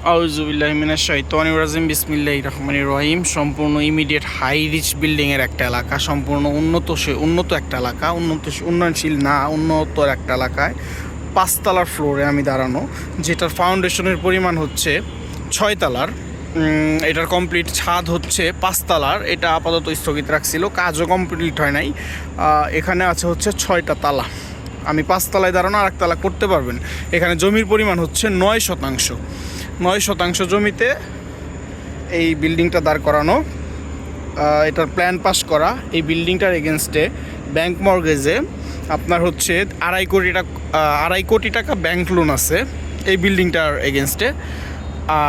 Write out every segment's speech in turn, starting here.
আউযুবিল্লাহি মিনাশ শাইতানির রাজিম বিসমিল্লাহির রহমানির রহিম। সম্পূর্ণ ইমিডিয়েট হাই রিচ বিল্ডিংয়ের একটা এলাকা, সম্পূর্ণ উন্নত একটা এলাকা, উন্নয়নশীল না, উন্নত একটা এলাকায় 5 তলার ফ্লোরে আমি দাঁড়ানো, যেটার ফাউন্ডেশনের পরিমাণ হচ্ছে 6 তলার। এটার কমপ্লিট ছাদ হচ্ছে 5 তলার। এটা আপাতত স্থগিত রাখছিল, কাজও কমপ্লিট হয় নাই। এখানে আছে হচ্ছে 6টা তালা। আমি 5 তলায় দাঁড়ানো, আর 1 তলা করতে পারবেন। এখানে জমির পরিমাণ হচ্ছে 9 শতাংশ। 9 শতাংশ জমিতে এই বিল্ডিংটা দাঁড় করানো, এটার প্ল্যান পাস করা। এই বিল্ডিংটার এগেনস্টে ব্যাংক মর্গেজে আপনার হচ্ছে 2.5 কোটি টাকা ব্যাংক লোন আছে এই বিল্ডিংটার এগেনস্টে।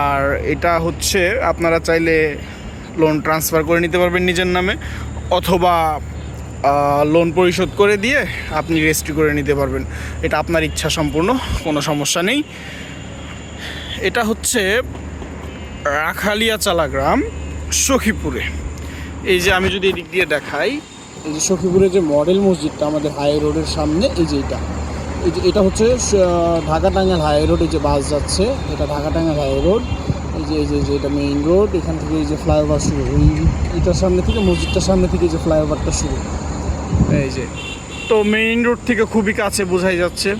আর এটা হচ্ছে আপনারা চাইলে লোন ট্রান্সফার করে নিতে পারবেন নিজের নামে, অথবা লোন পরিশোধ করে দিয়ে আপনি রেজিস্ট্রি করে নিতে পারবেন। এটা আপনার ইচ্ছা সম্পূর্ণ, কোনো সমস্যা নেই। এটা হচ্ছে রাখালিয়াচালা গ্রাম, সখীপুরে। এই যে আমি যদি এদিক দিয়ে দেখাই, এই যে সখীপুরে যে মডেল মসজিদটা আমাদের হাই রোডের সামনে, এই যে এটা হচ্ছে ঢাকা টাঙ্গাইল হাই রোড। এই যে বাস যাচ্ছে, এটা ঢাকা টাঙ্গাইল হাই রোড। এই যে এটা মেইন রোড। এখান থেকে এই যে ফ্লাইওভার শুরু, এটার সামনে থেকে, মসজিদটার সামনে থেকে যে ফ্লাইওভারটা শুরু। এই যে তো মেইন রোড থেকে খুবই কাছে বোঝাই যাচ্ছে।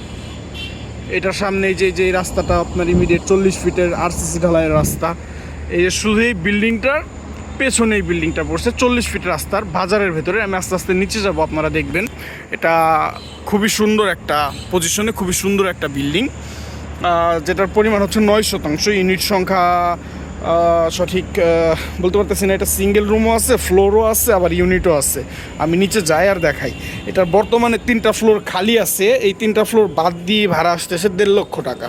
এটার সামনে যে রাস্তাটা আপনার ইমিডিয়েট 40 ফিটের আরসিসি ঢালাইয়ের রাস্তা। এই যে শুধু এই বিল্ডিংটার পেছনে এই বিল্ডিংটা পড়ছে 40 ফিট রাস্তার বাজারের ভেতরে। আমি আস্তে আস্তে নিচে যাব, আপনারা দেখবেন। এটা খুবই সুন্দর একটা পজিশনে, খুবই সুন্দর একটা বিল্ডিং, যেটার পরিমাণ হচ্ছে 9 শতাংশ। ইউনিট সংখ্যা সঠিক বলতে পারতেছি না। এটা সিঙ্গেল রুমও আছে, ফ্লোরও আছে, আবার ইউনিটও আছে। আমি নিচে যাই আর দেখাই। এটার বর্তমানে 3টা ফ্লোর খালি আছে। এই 3টা ফ্লোর বাদ দিয়ে ভাড়া আসতেছে 1.5 লক্ষ টাকা।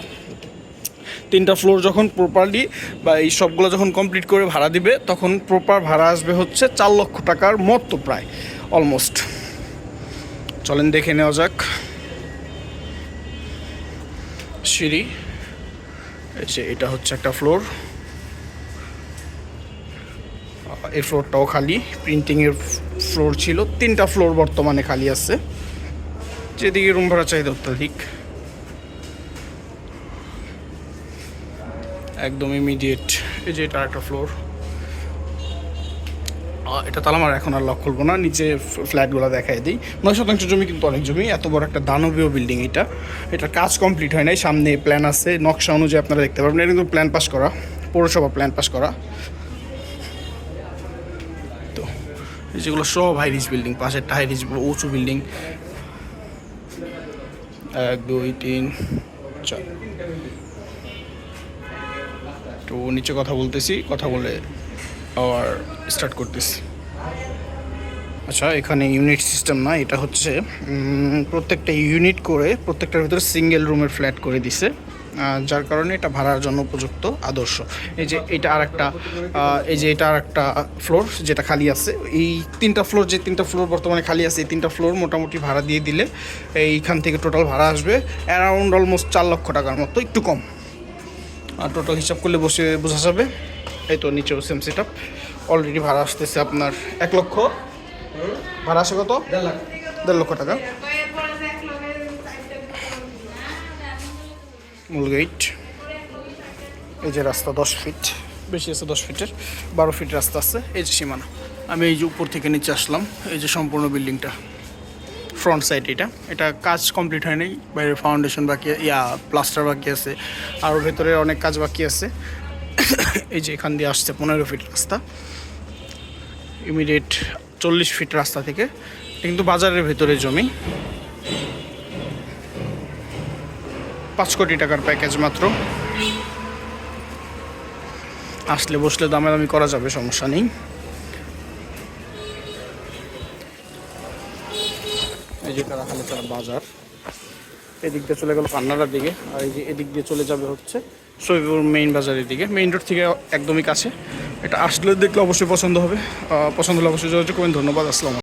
3টা ফ্লোর যখন প্রপারলি বা এই সবগুলো যখন কমপ্লিট করে ভাড়া দিবে, তখন প্রপার ভাড়া আসবে হচ্ছে 4 লক্ষ টাকার মতো, প্রায় অলমোস্ট। চলেন দেখে নেওয়া যাক। সিঁড়ি, এটা হচ্ছে একটা ফ্লোর। এই ফ্লোরটাও খালি, প্রিন্টিংয়ের ফ্লোর ছিল। 3টা ফ্লোর বর্তমানে খালি আছে। যেদিকে রুম ভাড়া চাহিদা অত্যাধিক, একদম ইমিডিয়েট। এই যে এটা একটা ফ্লোর। এটা তাহলে আমার এখন আর লক খুলবো না, নিচে ফ্ল্যাটগুলো দেখাই দিই। 9 শতাংশ জমি কিন্তু অনেক জমি, এত বড় একটা দানবীয় বিল্ডিং। এটার কাজ কমপ্লিট হয় নাই, সামনে প্ল্যান আছে, নকশা অনুযায়ী আপনারা দেখতে পারবেন। এটা কিন্তু প্ল্যান পাস করা, পৌরসভা প্ল্যান পাস করা। তো যেগুলো সব হাই রিচ বিল্ডিং, পাশেরটা হাই রিচ উঁচু বিল্ডিং। 1 2 3 4। তো নিচে কথা বলতেছি, কথা বলে আবার স্টার্ট করতেছি। আচ্ছা, এখানে ইউনিট সিস্টেম না, এটা হচ্ছে প্রত্যেকটা ইউনিট করে প্রত্যেকটার ভিতরে সিঙ্গেল রুমের ফ্ল্যাট করে দিছে, যার কারণে এটা ভাড়ার জন্য উপযুক্ত, আদর্শ। এটা আর একটা ফ্লোর যেটা খালি আছে। এই 3টা ফ্লোর, যে 3টা ফ্লোর বর্তমানে খালি আছে, এই 3টা ফ্লোর মোটামুটি ভাড়া দিয়ে দিলে এইখান থেকে টোটাল ভাড়া আসবে অ্যারাউন্ড অলমোস্ট 4 লক্ষ টাকার মতো, একটু কম। আর টোটাল হিসাব করলে বোঝা যাবে। এই তো নিচেও সেম সেট আপ। অলরেডি ভাড়া আসতেছে আপনার 1 লক্ষ। ভাড়া আসে কত? 1.5 লক্ষ টাকা। মূল গেট। এই যে রাস্তা 10 ফিট, বেশি আছে 10 ফিটের, 12 ফিট রাস্তা আছে। এই যে সীমানা। আমি এই যে উপর থেকে নিচে আসলাম। এই যে সম্পূর্ণ বিল্ডিংটা ফ্রন্ট সাইড। এটা কাজ কমপ্লিট হয়নি, বাইরের ফাউন্ডেশন বাকি, প্লাস্টার বাকি আছে, আরও ভেতরে অনেক কাজ বাকি আছে। এই যে এখান দিয়ে আসছে 15 ফিট রাস্তা, ইমিডিয়েট 40 ফিট রাস্তা থেকে। কিন্তু বাজারের ভেতরে জমি। 5 কোটি টাকার প্যাকেজ মাত্র। আসলে বসলে দামাদামি করা যাবে, সমস্যা নেই। এই যে রাখালিয়াচালা বাজার, এদিক দিয়ে চলে গেল পান্নারার দিকে, আর এই যে এদিক দিয়ে চলে যাবে হচ্ছে সখীপুর মেইন বাজারের দিকে। মেইন রোড থেকে একদমই কাছে। এটা আসলে দেখলে অবশ্যই পছন্দ হবে। পছন্দ হলে অবশ্যই যোগাযোগ করবেন। ধন্যবাদ, আসসালাম।